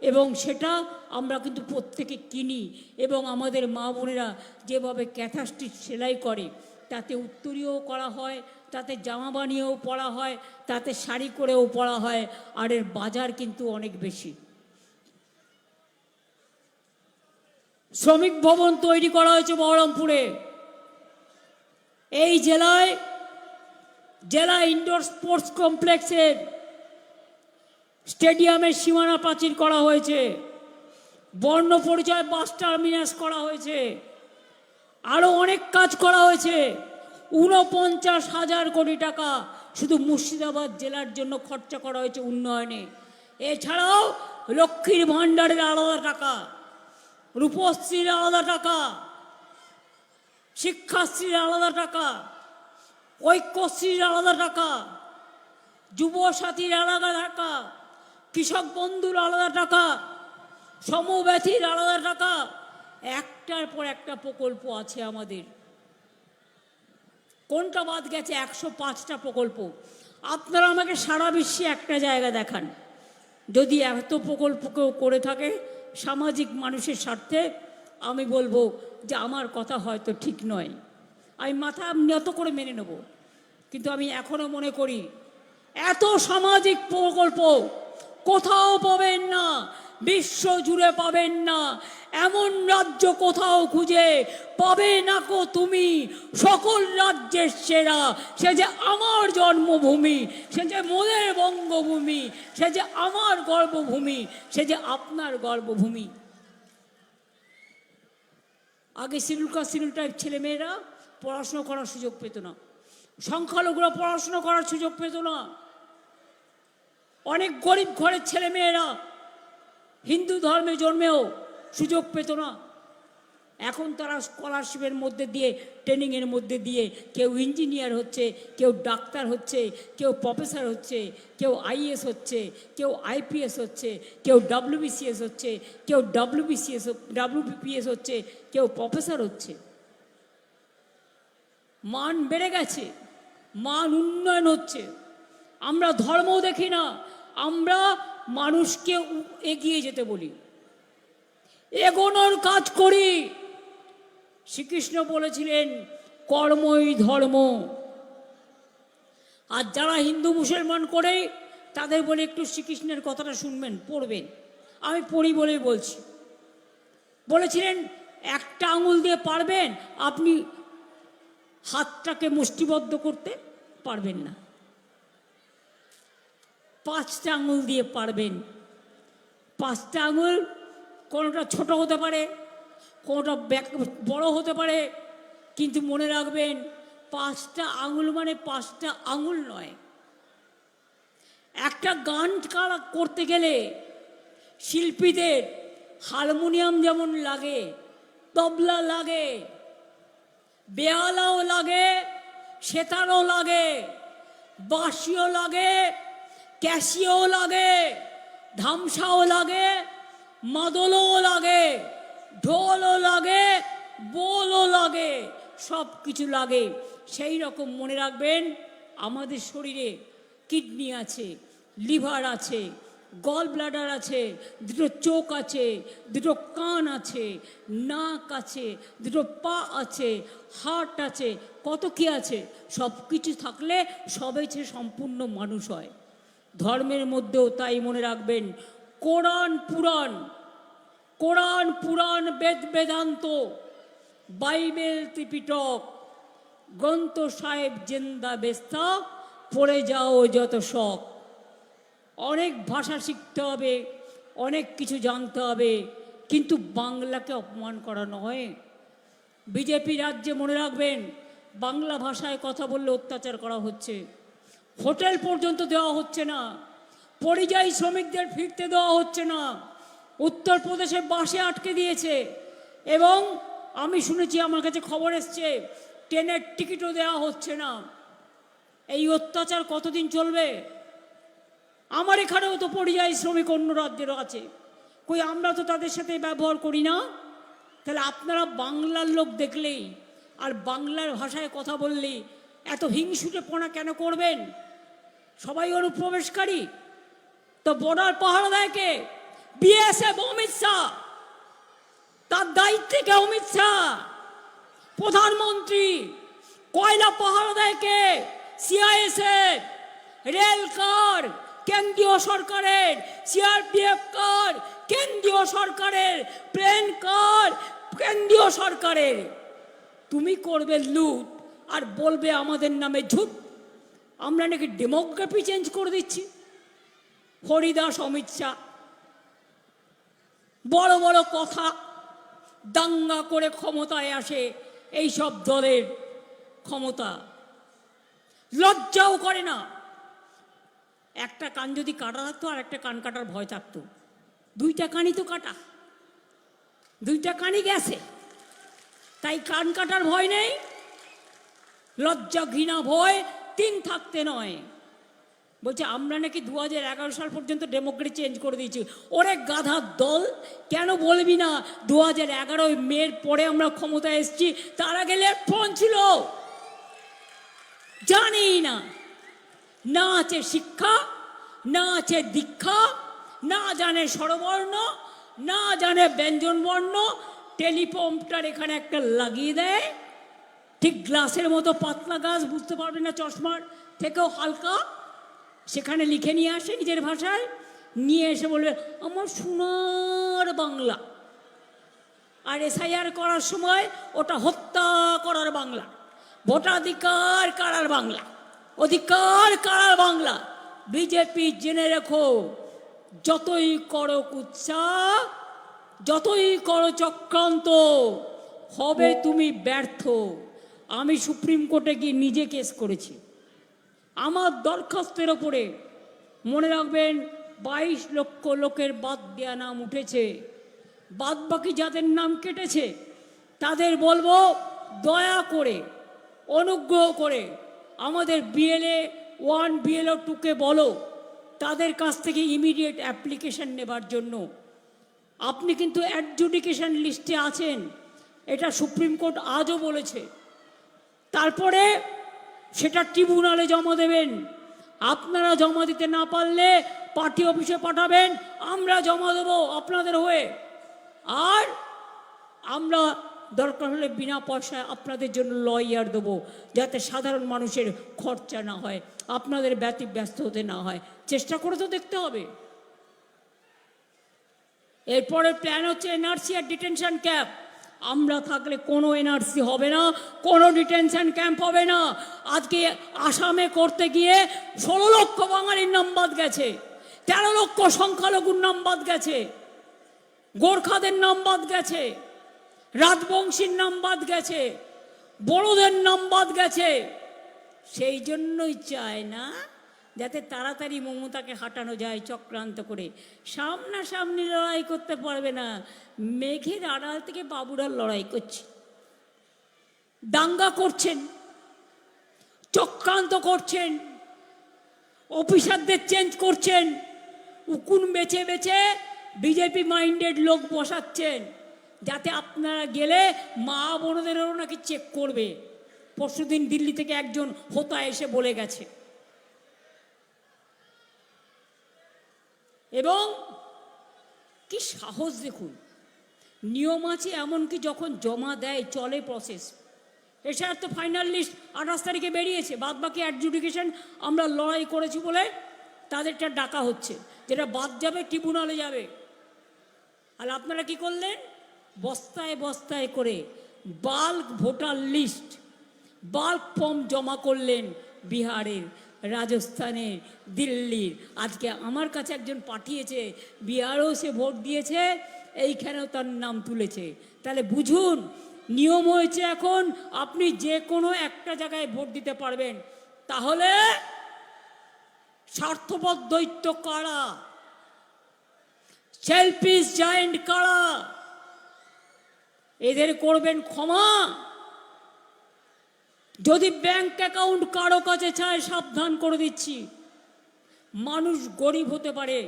এবং সেটা আমরা কিন্তু প্রত্যেকে কিনি এবং আমাদের মা বোনেরা যেভাবে কাঁথা স্টিচ সেলাই করে তাতে উত্তরীয়ও করা হয়, তাতে জামা বানিয়েও পরা হয়, তাতে শাড়ি করেও পরা হয়, আর এর বাজার কিন্তু অনেক বেশি। শ্রমিক ভবন তৈরি করা হয়েছে বহরমপুরে। এই জেলা ইনডোর স্পোর্টস কমপ্লেক্সের স্টেডিয়ামের সীমানা প্রাচীর করা হয়েছে, বর্ণ পরিচয় বাস টার্মিনাস করা হয়েছে, আরও অনেক কাজ করা হয়েছে। 49,000 কোটি টাকা শুধু মুর্শিদাবাদ জেলার জন্য খরচা করা হয়েছে উন্নয়নে। এছাড়াও লক্ষ্মীর ভাণ্ডারের আলাদা টাকা, রূপশ্রীর আলাদা টাকা, শিক্ষাশ্রীর আলাদা টাকা, ঐক্যশ্রীর আলাদা টাকা, যুবসাথীর আলাদা টাকা, কৃষক বন্ধুর আলাদা টাকা, সমব্যথীর আলাদা টাকা। একটার পর একটা প্রকল্প আছে আমাদের। কোনটা বাদ গেছে? 105টা প্রকল্প। আপনারা আমাকে সারা বিশ্বে একটা জায়গা দেখান যদি এত প্রকল্প কেউ করে থাকে সামাজিক মানুষের স্বার্থে, আমি বলবো যে আমার কথা হয়তো ঠিক নয়, আমি মাথা নত করে মেনে নেব। কিন্তু আমি এখনো মনে করি এত সামাজিক প্রকল্প কোথাও পাবেন না, বিশ্ব জুড়ে পাবেন না, এমন রাজ্য কোথাও খুঁজে পাবে না কো তুমি। সকল রাজ্যের সেরা, সে যে আমার জন্মভূমি, সে যে মোদের বঙ্গভূমি, সে যে আমার গর্বভূমি, সে যে আপনার গর্বভূমি। আগে শিডিউল টাইপ ছেলেমেয়েরা পড়াশুনো করার সুযোগ পেত না, সংখ্যালঘুরা পড়াশুনো করার সুযোগ পেত না, অনেক গরিব ঘরের ছেলেমেয়েরা হিন্দু ধর্মে জন্মেও সুযোগ পেত না। এখন তারা স্কলারশিপের মধ্যে দিয়ে, ট্রেনিংয়ের মধ্যে দিয়ে কেউ ইঞ্জিনিয়ার হচ্ছে, কেউ ডাক্তার হচ্ছে, কেউ প্রফেসর হচ্ছে, কেউ আইএস হচ্ছে, কেউ আইপিএস হচ্ছে, কেউ ডব্লিউবিসিএস হচ্ছে, কেউ ডব্লিউবিপিএস হচ্ছে, কেউ প্রফেসর হচ্ছে। মান বেড়ে গেছে, মান উন্নয়ন হচ্ছে। আমরা ধর্ম দেখি না, আমরা মানুষকে এগিয়ে যেতে বলি, এগোনোর কাজ করি। শ্রীকৃষ্ণ বলেছিলেন কর্মই ধর্ম। আর যারা হিন্দু মুসলমান করে তাদের বলে একটু শ্রীকৃষ্ণের কথাটা শুনবেন, পড়বেন। আমি পড়ি বলেই বলছি। বলেছিলেন একটা আঙুল দিয়ে পারবেন, আপনি হাতটাকে মুষ্টিবদ্ধ করতে পারবেন না, 5টা আঙুল দিয়ে পারবেন। 5টা আঙুল কোনোটা ছোট হতে পারে, কোনোটা বড় হতে পারে, কিন্তু মনে রাখবেন 5টা আঙুল মানে 5টা আঙুল নয়। একটা গান করতে গেলে শিল্পীদের হারমোনিয়াম যেমন লাগে, তবলা লাগে, বেহালাও লাগে, সেতারও লাগে, বাঁশিও লাগে, ক্যাশিও লাগে, ধামসাও লাগে, মাদলও লাগে, ঢোলও লাগে, বোলও লাগে, সব কিছু লাগে। সেই রকম মনে রাখবেন আমাদের শরীরে কিডনি আছে, লিভার আছে, গল ব্লাডার আছে, 2টো চোখ আছে, 2টো কান আছে, নাক আছে, 2টো পা আছে, হার্ট আছে, কত কি আছে। সব কিছু থাকলে সবে সে সম্পূর্ণ মানুষ হয়। ধর্মের মধ্যেও তাই মনে রাখবেন কোরআন পুরাণ, বেদ বেদান্ত, বাইবেল ত্রিপিটক, গ্রন্থ সাহেব জিন্দা বেস্তা, পড়ে যাও যত শখ। অনেক ভাষা শিখতে হবে, অনেক কিছু জানতে হবে, কিন্তু বাংলাকে অপমান করা নয়। বিজেপি রাজ্যে মনে রাখবেন বাংলা ভাষায় কথা বললে অত্যাচার করা হচ্ছে, হোটেল পর্যন্ত দেওয়া হচ্ছে না, পরিযায়ী শ্রমিকদের ফিরতে দেওয়া হচ্ছে না, উত্তরপ্রদেশে বাসে আটকে দিয়েছে এবং আমি শুনেছি, আমার কাছে খবর এসছে, ট্রেনের টিকিটও দেওয়া হচ্ছে না। এই অত্যাচার কতদিন চলবে? আমার এখানেও তো পরিযায়ী শ্রমিক অন্য রাজ্যেরও আছে, কই আমরা তো তাদের সাথে ব্যবহার করি না? তাহলে আপনারা বাংলার লোক দেখলেই আর বাংলার ভাষায় কথা বললেই এত হিংসুটেপনা কেন করবেন? সবাই অনুপ্রবেশকারী। তো বর্ডার পাহারা দেয় কে? বিএসএফ, অমিত শাহ। তার দায়িত্বে কে? অমিত শাহ প্রধানমন্ত্রী। কয়লা পাহারা দেয় কে? সিআইএসএফ। রেল কার কেন্দ্রীয় সরকারের, সিআরপিএফ কার কেন্দ্রীয় সরকারের, প্লেন কার কেন্দ্রীয় সরকারের। তুমি করবে লুট আর বলবে আমাদের নামে ঝুট। আমরা নাকি ডেমোগ্রাফি চেঞ্জ করে দিচ্ছি। হরিদাস, অমিত শাহ বড় বড় কথা, দাঙ্গা করে ক্ষমতায় আসে এই সব দলের ক্ষমতা, লজ্জাও করে না। একটা কান যদি কাটা থাকতো আর একটা কান কাটার ভয় থাকতো, দুইটা কানই তো কাটা, দুইটা কানই গেছে, তাই কান কাটার ভয় নেই। লজ্জা, ঘৃণা, ভয় তিন থাকতে নয়। বলছে আমরা নাকি 2011 সাল পর্যন্ত ডেমোক্রেসি চেঞ্জ করে দিয়েছি। ওরে গাধার দল, কেন বলবি না 2011 মের পরে আমরা ক্ষমতায় এসেছি, তার আগে লেফট ফ্রন্ট ছিল? জানি না, না আছে শিক্ষা, না আছে দীক্ষা, না জানে স্বরবর্ণ, না জানে ব্যঞ্জন বর্ণ। টেলিপ্রম্পটার এখানে একটা লাগিয়ে দেয়, ঠিক গ্লাসের মতো পাতলা গাছ, বুঝতে পারবে না, চশমার থেকেও হালকা, সেখানে লিখে নিয়ে আসে নিজের ভাষায়, নিয়ে এসে বলবে আমার সোনার বাংলা। আর এসআইআর করার সময় ওটা হত্যা করার বাংলা, ভোটাধিকার কারার বাংলা, অধিকার কারার বাংলা। বিজেপি জেনে রেখো, যতই করো কুৎসা, যতই করো চক্রান্ত, হবে তুমি ব্যর্থ। আমি সুপ্রিম কোর্টে গিয়ে নিজে কেস করেছি। আমার দরখাস্তের ওপরে মনে রাখবেন 22 লক্ষ লোকের বাদ দেওয়া নাম উঠেছে। বাদ বাকি যাদের নাম কেটেছে তাদের বলবো, দয়া করে, অনুগ্রহ করে আমাদের বিএলএ 1 বিএলএ 2কে বলো তাদের কাছ থেকে ইমিডিয়েট অ্যাপ্লিকেশন নেবার জন্য। আপনি কিন্তু অ্যাডজুডিকেশন লিস্টে আছেন, এটা সুপ্রিম কোর্ট আজও বলেছে। তারপরে সেটা ট্রিব্যুনালে জমা দেবেন। আপনারা জমা দিতে না পারলে পার্টি অফিসে পাঠাবেন, আমরা জমা দেবো আপনাদের হয়ে। আর আমরা দরকার হলে বিনা পয়সায় আপনাদের জন্য লয়ার দেবো, যাতে সাধারণ মানুষের খরচা না হয়, আপনাদের ব্যস্ত হতে না হয়। চেষ্টা করে তো দেখতে হবে। এরপরের প্ল্যান হচ্ছে এনআরসি আর ডিটেনশন ক্যাম্প। আমরা থাকলে কোনো এনআরসি হবে না, কোনো ডিটেনশন ক্যাম্প হবে না। আজকে আসামে করতে গিয়ে 16 লক্ষ বাঙালির নাম বাদ গেছে, 13 লক্ষ সংখ্যালঘুর নাম বাদ গেছে, গোর্খাদের নাম বাদ গেছে, রাজবংশীর নাম বাদ গেছে, বড়োদের নাম বাদ গেছে। সেই জন্যই চায় না যাতে তাড়াতাড়ি মমতাকে হাঁটানো যায় চক্রান্ত করে। সামনাসামনি লড়াই করতে পারবে না, মেঘের আড়াল থেকে বাবুরা লড়াই করছে, দাঙ্গা করছেন, চক্রান্ত করছেন, অফিসারদের চেঞ্জ করছেন, উকুন বেছে বেছে বিজেপি মাইন্ডেড লোক বসাচ্ছেন, যাতে আপনারা গেলে মা বোনদেরও নাকি চেক করবে। পরশুদিন দিল্লি থেকে একজন হোতা এসে বলে গেছে। এবং কি সাহস দেখুন, নিয়ম আছে, এমনকি যখন জমা দেয় চলে প্রসেস। এছাড়া তো ফাইনাল লিস্ট 28 তারিখে বেরিয়েছে, বাদ বাকি অ্যাডজুডিকেশন আমরা লড়াই করেছি বলে তাদেরটা ডাকা হচ্ছে, যেটা বাদ যাবে ট্রিব্যুনালে যাবে। আর আপনারা কি করলেন? বস্তায় বস্তায় করে bulk voter list, bulk form জমা করলেন বিহারের, রাজস্থানের, দিল্লির। আজকে আমার কাছে একজন পাঠিয়েছে, বিহারেও সে ভোট দিয়েছে, এইখানেও তার নাম তুলেছে। তাহলে বুঝুন, নিয়ম হয়েছে এখন আপনি যে কোনো একটা জায়গায় ভোট দিতে পারবেন। তাহলে স্বার্থপর দৈত্য কারা? সেলফিশ জায়েন্ট কারা, এদের করবেন ক্ষমা। যদি ব্যাংক অ্যাকাউন্ট কারো কাছে চায়, সাবধান করে দিচ্ছি, মানুষ গরিব হতে পারে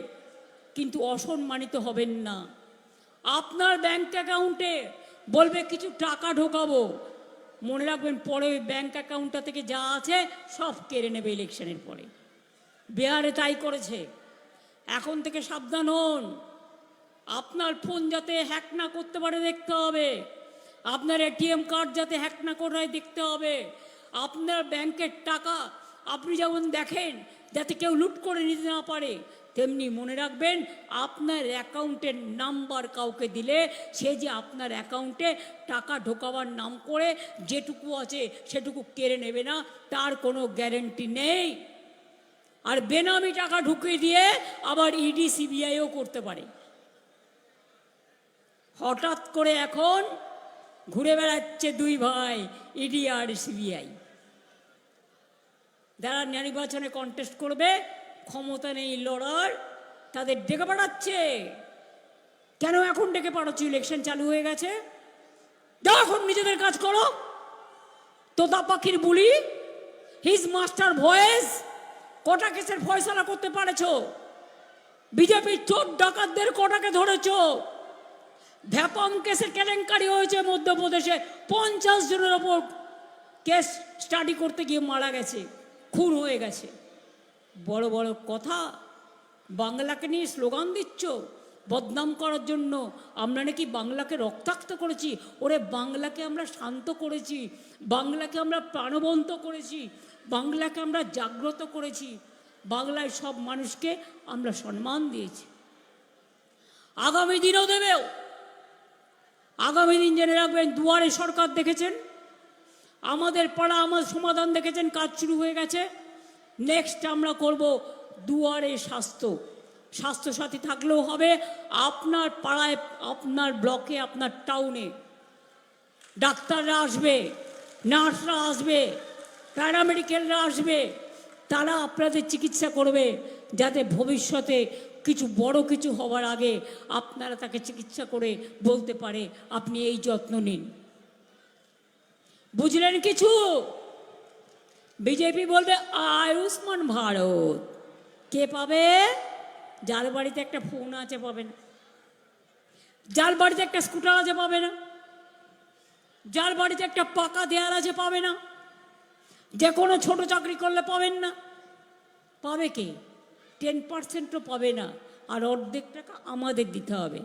কিন্তু অসম্মানিত হবেন না। আপনার ব্যাংক অ্যাকাউন্টে বলবে কিছু টাকা ঢোকাবো, মনে রাখবেন পরে ওই ব্যাংক অ্যাকাউন্টটা থেকে যা আছে সব কেড়ে নেবে ইলেকশনের পরে। বিহারে তাই করেছে। এখন থেকে সাবধান হন। আপনার ফোন যাতে হ্যাক না করতে পারে দেখতে হবে, আপনার এটিএম কার্ড যাতে হ্যাক না করে দেখতে হবে, আপনার ব্যাংকের টাকা আপনি যেমন দেখেন যাতে কেউ লুট করে নিতে না পারে, তেমনি মনে রাখবেন আপনার অ্যাকাউন্টের নাম্বার কাউকে দিলে সে যে আপনার অ্যাকাউন্টে টাকা ঢোকাবার নাম করে যেটুকু আছে সেটুকু কেড়ে নেবে না, তার কোনো গ্যারেন্টি নেই। আর বেনামি টাকা ঢুকিয়ে দিয়ে আবার ইডি সিবিআইও করতে পারে। হঠাৎ করে এখন ঘুরে বেড়াচ্ছে দুই ভাই, ইডি আর সিবিআই। যারা নির্বাচনে কন্টেস্ট করবে, ক্ষমতা নেই লড়ার, তাদের ডেকে পাঠাচ্ছে। কেন এখন ডেকে পাঠাচ্ছ? ইলেকশন চালু হয়ে গেছে, যাও এখন নিজেদের কাজ করো। তোতা পাখির বুলি, হিজ মাস্টার ভয়েস, কটা কেসের ফয়সালা করতে পারেছো? বিজেপির চোর ডাকাতদের কটাকে ধরেছো? ভ্যাপম কেসে কেলেঙ্কারি হয়েছে মধ্যপ্রদেশে, 50 জনের ওপর কেস স্টাডি করতে গিয়ে মারা গেছে, খুন হয়ে গেছে। বড় বড় কথা, বাংলাকে নিয়ে স্লোগান দিচ্ছ বদনাম করার জন্য। আমরা নাকি বাংলাকে রক্তাক্ত করেছি? ওরে বাংলাকে আমরা শান্ত করেছি, বাংলাকে আমরা প্রাণবন্ত করেছি, বাংলাকে আমরা জাগ্রত করেছি, বাংলায় সব মানুষকে আমরা সম্মান দিয়েছি। আগামী দিনও দেবেও। আগামী দিন জেনে রাখবেন, দুয়ারে সরকার দেখেছেন, আমাদের পাড়া আমার সমাধান দেখেছেন, কাজ শুরু হয়ে গেছে। নেক্সট আমরা করব দুয়ারে স্বাস্থ্য। স্বাস্থ্যসাথী থাকলেও হবে, আপনার পাড়ায়, আপনার ব্লকে, আপনার টাউনে ডাক্তাররা আসবে, নার্সরা আসবে, প্যারামেডিক্যালরা আসবে, তারা আপনাদের চিকিৎসা করবে, যাতে ভবিষ্যতে কিছু বড় কিছু হওয়ার আগে আপনারা তাকে চিকিৎসা করে বলতে পারে আপনি এই যত্ন নিন। বুঝলেন কিছু? বিজেপি বলবে আয়ুষ্মান ভারত। কে পাবে? যার বাড়িতে একটা ফোন আছে পাবে না, যার বাড়িতে একটা স্কুটার আছে পাবে না, যার বাড়িতে একটা পাকা দেয়াল আছে পাবে না, যে কোনো ছোট চাকরি করলে পাবেন না। পাবে কে? 10%ও পাবে না, আর অর্ধেক টাকা আমাদের দিতে হবে।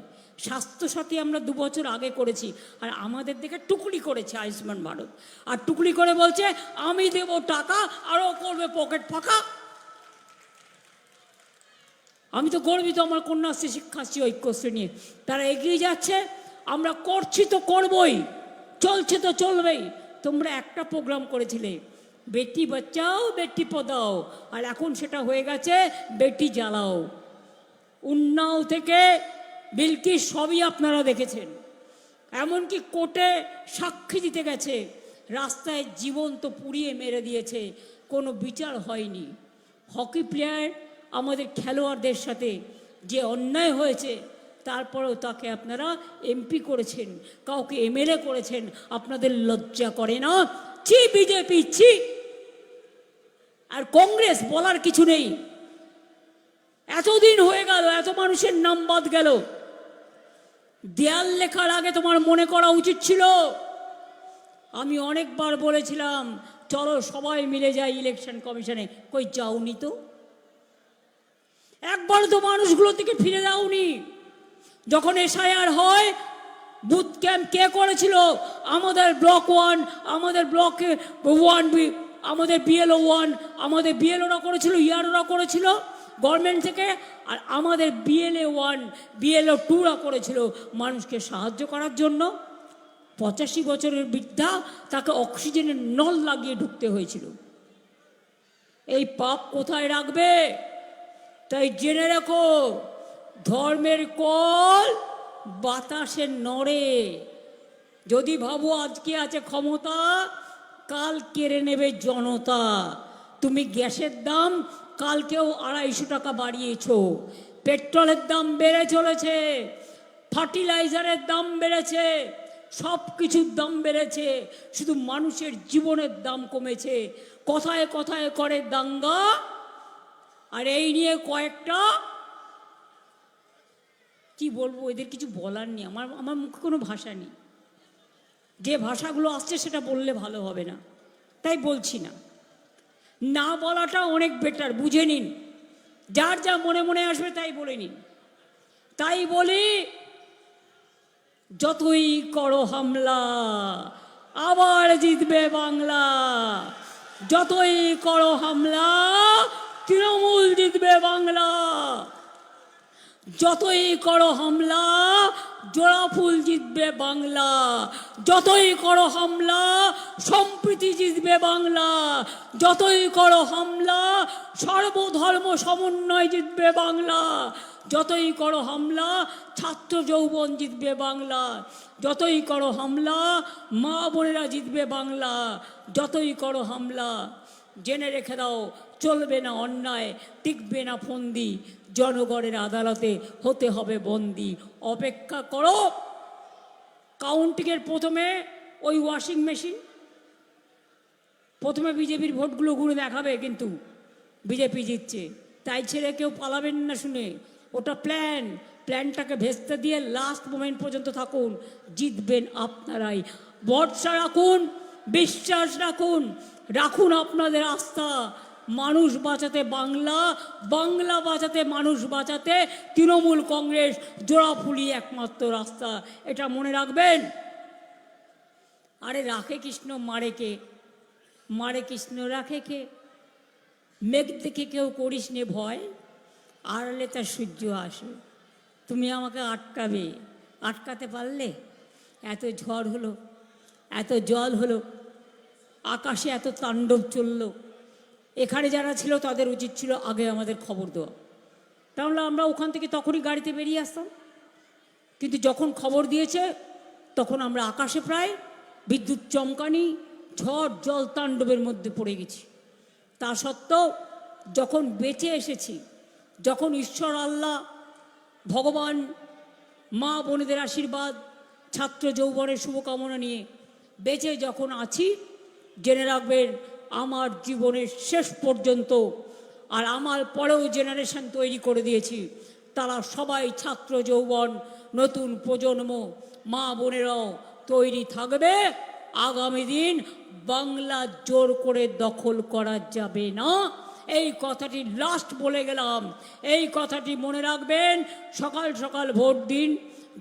স্বাস্থ্যসাথী আমরা 2 বছর আগে করেছি, আর আমাদের দেখে টুকলি করেছে আয়ুষ্মান ভারত, আর টুকলি করে বলছে আমি দেব টাকা, আরও করবে পকেট ফাঁকা। আমি তো গর্বিত আমার কন্যাশ্রী শিক্ষাশ্রী ঐক্যশ্রী নিয়ে। তারা এগিয়ে যাচ্ছে, আমরা করছি তো করবই, চলছে তো চলবেই। তোমরা একটা প্রোগ্রাম করেছিলে, বেটি বাঁচাও বেটি পড়াও, আর এখন সেটা হয়ে গেছে বেটি জ্বালাও। উন্নাও থেকে বিলকিস সবই আপনারা দেখেছেন, এমনকি কোর্টে সাক্ষী দিতে গেছে, রাস্তায় জীবন্ত পুড়িয়ে মেরে দিয়েছে, কোনো বিচার হয়নি। হকি প্লেয়ার আমাদের খেলোয়াড়দের সাথে যে অন্যায় হয়েছে, তারপরেও তাকে আপনারা এমপি করেছেন, কাউকে এমএলএ করেছেন, আপনাদের লজ্জা করে না? ছি বিজেপি, ছি। আর কংগ্রেস বলার কিছু নেই, এতদিন হয়ে গেল, এত মানুষের নাম বাদ গেল, দেয়াল লেখার আগে তোমার মনে করা উচিত ছিল। আমি অনেকবার বলেছিলাম চলো সবাই মিলে যাই ইলেকশন কমিশনে, কই যাওনি তো? একবার তো মানুষগুলো থেকে ফিরে যাওনি। যখন এসআইআর হয়, বুথ ক্যাম্প কে করেছিল? আমাদের ব্লক 1, আমাদের ব্লকে 1, আমাদের বিএলও 1, আমাদের বিএলওরা করেছিল, ইয়ারওরা করেছিল গভর্নমেন্ট থেকে, আর আমাদের বিএলএ 1, বিএলও 2রা করেছিল মানুষকে সাহায্য করার জন্য। 85 বছরের বৃদ্ধা, তাকে অক্সিজেনের নল লাগিয়ে ঢুকতে হয়েছিল। এই পাপ কোথায় রাখবে? তাই জেনে রাখো, ধর্মের কল বাতাসে নড়ে। যদি ভাবো আজকে আছে ক্ষমতা, কাল কেড়ে নেবে জনতা। তুমি গ্যাসের দাম কালকেও 250 টাকা বাড়িয়েছ, পেট্রোলের দাম বেড়ে চলেছে, ফার্টিলাইজারের দাম বেড়েছে, সব কিছুর দাম বেড়েছে, শুধু মানুষের জীবনের দাম কমেছে। কথায় কথায় করে দাঙ্গা, আর এই নিয়ে কয়েকটা কি বলবো, এদের কিছু বলার নেই। আমার মুখে কোনো ভাষা নেই। যে ভাষাগুলো আসছে সেটা বললে ভালো হবে না, তাই বলছি না। না বলাটা অনেক বেটার, বুঝে নিন। যার যা মনে মনে আসবে তাই বলে নিন। তাই বলি, যতই করো হামলা আবার জিতবে বাংলা। যতই করো হামলা তৃণমূল জিতবে বাংলা। যতই করো হামলা জোড়াফুল জিতবে বাংলা। যতই করো হামলা সম্প্রীতি জিতবে বাংলা। যতই করো হামলা সর্বধর্ম সমন্বয় জিতবে বাংলা। যতই করো হামলা ছাত্র যৌবন জিতবে বাংলা। যতই করো হামলা মা বোনেরা জিতবে বাংলা। যতই করো হামলা জেনে রেখে দাও, চলবে না অন্যায়, টিকবে না ফন্দি, জনগণের আদালতে হতে হবে বন্দি। অপেক্ষা করো। কাউন্টিংয়ের প্রথমে ওই ওয়াশিং মেশিন, প্রথমে বিজেপির ভোটগুলো ঘুরে দেখাবে, কিন্তু বিজেপি জিতছে, তাই ছেড়ে কেউ পালাবেন না শুনে। ওটা প্ল্যানটাকে ভেস্তে দিয়ে লাস্ট মোমেন্ট পর্যন্ত থাকুন, জিতবেন আপনারাই। ভরসা রাখুন, বিশ্বাস রাখুন, রাখুন আপনাদের আস্থা। মানুষ বাঁচাতে বাংলা, বাংলা বাঁচাতে মানুষ বাঁচাতে তৃণমূল কংগ্রেস জোড়াফুলি একমাত্র রাস্তা, এটা মনে রাখবেন। আরে রাখে কৃষ্ণ মারে কে? মারে কৃষ্ণ রাখে কে? মেঘ দেখে কেউ করিস নে ভয়, আড়ালে তার সূর্য আসে। তুমি আমাকে আটকাবে, আটকাতে পারলে? এত ঝড় হলো, এত জল হলো, আকাশে এত তাণ্ডব চলল, এখানে যারা ছিল তাদের উচিত ছিল আগে আমাদের খবর দেওয়া, তাহলে আমরা ওখান থেকে তখনই গাড়িতে বেরিয়ে আসতাম। কিন্তু যখন খবর দিয়েছে তখন আমরা আকাশে প্রায় বিদ্যুৎ চমকানি, ঝড় জল তাণ্ডবের মধ্যে পড়ে গেছি। তা সত্ত্বেও যখন বেঁচে এসেছি, যখন ঈশ্বর আল্লাহ ভগবান মা বোনেদের আশীর্বাদ ছাত্র যৌবনের শুভকামনা নিয়ে বেঁচে যখন আছি, জেনে রাখবেন আমার জীবনের শেষ পর্যন্ত আর আমার পরেও জেনারেশন তৈরি করে দিয়েছি, তারা সবাই ছাত্র যৌবন নতুন প্রজন্ম মা বোনেরাও তৈরি থাকবে। আগামী দিন বাংলা জোর করে দখল করা যাবে না, এই কথাটি লাস্ট বলে গেলাম। এই কথাটি মনে রাখবেন। সকাল সকাল ভোট দিন,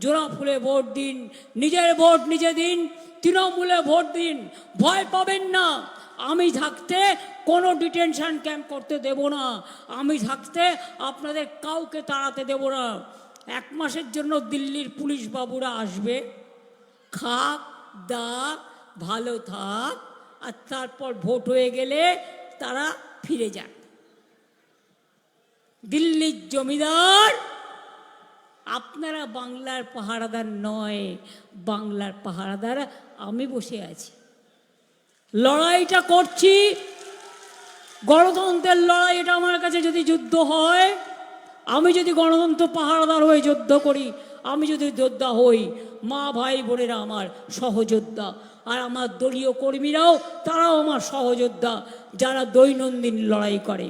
জোড়াফুলে ভোট দিন, নিজের ভোট নিজে দিন, তৃণমূলে ভোট দিন, ভয় পাবেন না। আমি থাকতে কোনো ডিটেনশন ক্যাম্প করতে দেব না, আমি থাকতে আপনাদের কাউকে তাড়াতে দেব না। 1 মাসের জন্য দিল্লির পুলিশ বাবুরা আসবে, খাক দাক ভালো থাক, আর তারপর ভোট হয়ে গেলে তারা ফিরে যান। দিল্লির জমিদার আপনারা, বাংলার পাহারাদার নয়। বাংলার পাহারাদার আমি বসে আছি, লড়াইটা করছি, গণতন্ত্রের লড়াই। এটা আমার কাছে যদি যুদ্ধ হয়, আমি যদি গণতন্ত্র পাহারাদার হয়ে যুদ্ধ করি, আমি যদি যোদ্ধা হই, মা ভাই বোনেরা আমার সহযোদ্ধা, আর আমার দলীয় কর্মীরাও তারাও আমার সহযোদ্ধা, যারা দৈনন্দিন লড়াই করে।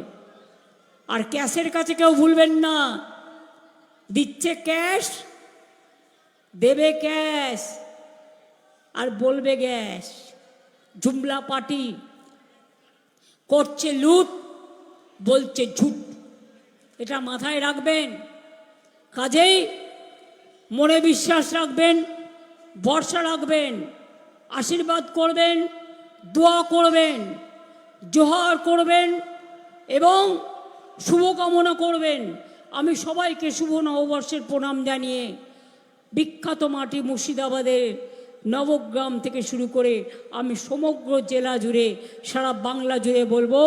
আর ক্যাশের কাছে কেউ ভুলবেন না, দিচ্ছে ক্যাশ, দেবে ক্যাশ, আর বলবে গ্যাস। জুমলা পার্টি করছে লুট, বলছে ঝুট, এটা মাথায় রাখবেন। কাজেই মনে বিশ্বাস রাখবেন, ভরসা রাখবেন, আশীর্বাদ করবেন, দোয়া করবেন, জোহার করবেন এবং শুভকামনা করবেন। আমি সবাইকে শুভ নববর্ষের প্রণাম জানিয়ে বিখ্যাত মাটি মুর্শিদাবাদের নবগ্রাম থেকে শুরু করে আমি সমগ্র জেলা জুড়ে, সারা বাংলা জুড়ে বলবো,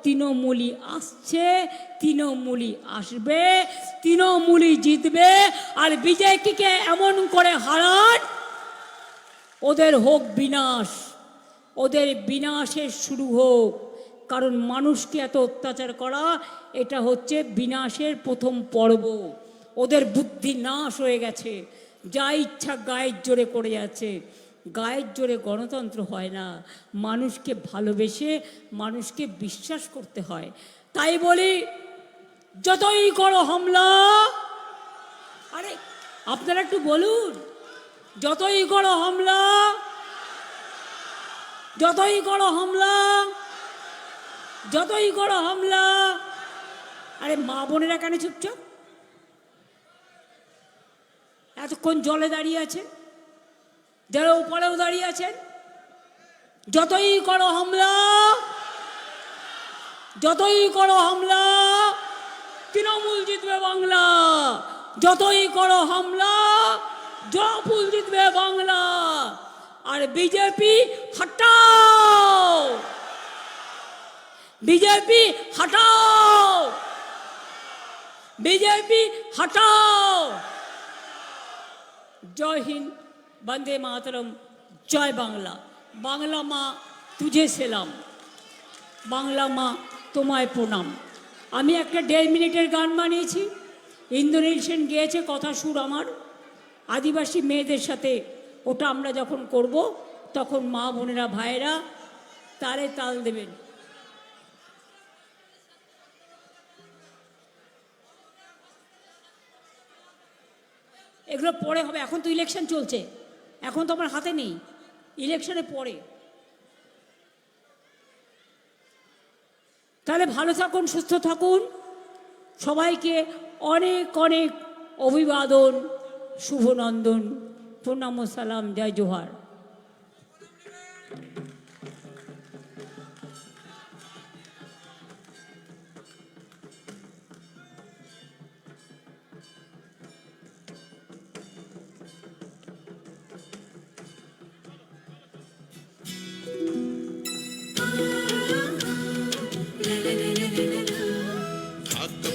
তৃণমূলই আসছে, তৃণমূলই আসবে, তৃণমূলই জিতবে। আর বিজেপিকে এমন করে হারান, ওদের হোক বিনাশ, ওদের বিনাশের শুরু হোক। কারণ মানুষকে এত অত্যাচার করা এটা হচ্ছে বিনাশের প্রথম পর্ব। ওদের বুদ্ধি নাশ হয়ে গেছে, যা ইচ্ছা গায়ের জোরে করে যাচ্ছে। গায়ের জোরে গণতন্ত্র হয় না, মানুষকে ভালোবেসে মানুষকে বিশ্বাস করতে হয়। তাই বলি, যতই করো হামলা, আরে আপনারা একটু বলুন, যতই করো হামলা, যতই করো হামলা, যতই করো হামলা। আরে মা বোনেরা কেন চুপচাপ? এতক্ষণ জলে দাঁড়িয়ে আছে, যারা উপরেও দাঁড়িয়ে আছেন, যতই করো হামলা, যতই করো হামলা, তৃণমূল জিতবে বাংলা। যতই করো হামলা, জয়ফুল জিতবে বাংলা। আর বিজেপি হটাও, বিজেপি হটাও, বিজেপি হটাও। জয় হিন্দ, বন্দে মাতরম, জয় বাংলা। বাংলা মা তুঝে সেলাম, বাংলা মা তোমায় প্রণাম। আমি একটা 1.5 মিনিটের গান বানিয়েছি, ইন্দ্রনীল সেন গেয়েছে, কথা সুর আমার। আদিবাসী মেয়েদের সাথে ওটা আমরা যখন করব, তখন মা বোনেরা ভাইয়েরা তালে তাল দেবেন। এগুলো পরে হবে, এখন তো ইলেকশন চলছে, এখন তো আমার হাতে নেই, ইলেকশনে পরে। তাহলে ভালো থাকুন, সুস্থ থাকুন, সবাইকে অনেক অনেক অভিবাদন, শুভনন্দন, প্রণাম, সালাম, জয় জোহার।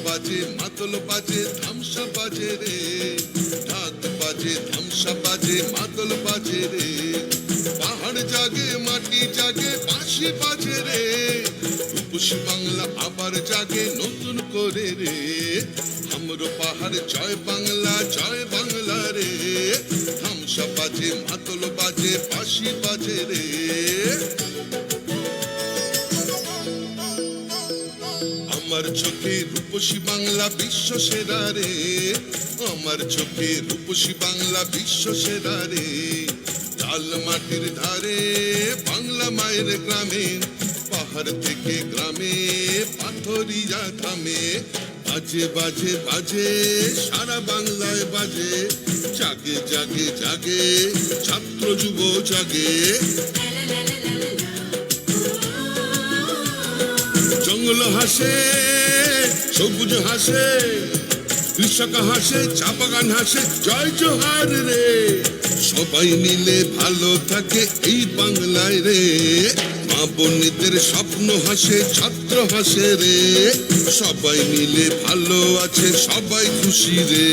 বাজে মাতল বাজে ধামসা বাজে রে, ঢাক বাজে ধামসা বাজে মাতল বাজে রে। পাহাড় জাগে মাটি জাগে বাঁশি বাজে রে, রূপসী বাংলা আবার জাগে নতুন করে রে। আমরো পাহাড় জয় বাংলা রে, ধামসা বাজে মাতল বাজে বাঁশি বাজে রে। আমার চোখে রূপসী বাংলা বিশ্ব সেরা রে, আমার চোখে রূপসী বাংলা বিশ্ব সেরা রে। লাল মাটির ধারে বাংলা মায়ের গ্রামে, পাহাড় থেকে গ্রামে পাথরিয়া থামে। বাজে বাজে বাজে সারা বাংলায় বাজে, জাগে জাগে জাগে ছাত্র যুব জাগে। জঙ্গল হাসে সবুজ হাসে, কৃষক হাসে চা বাগান হাসে, জয় জোহার রে। সবাই মিলে ভালো থাকে এই বাংলায় রে, মা বোনেদের স্বপ্ন হাসে ছাত্র হাসে রে। সবাই মিলে ভালো আছে সবাই খুশি রে,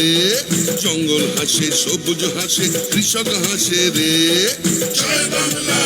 জঙ্গল হাসে সবুজ হাসে কৃষক হাসে রে। জয় বাংলা।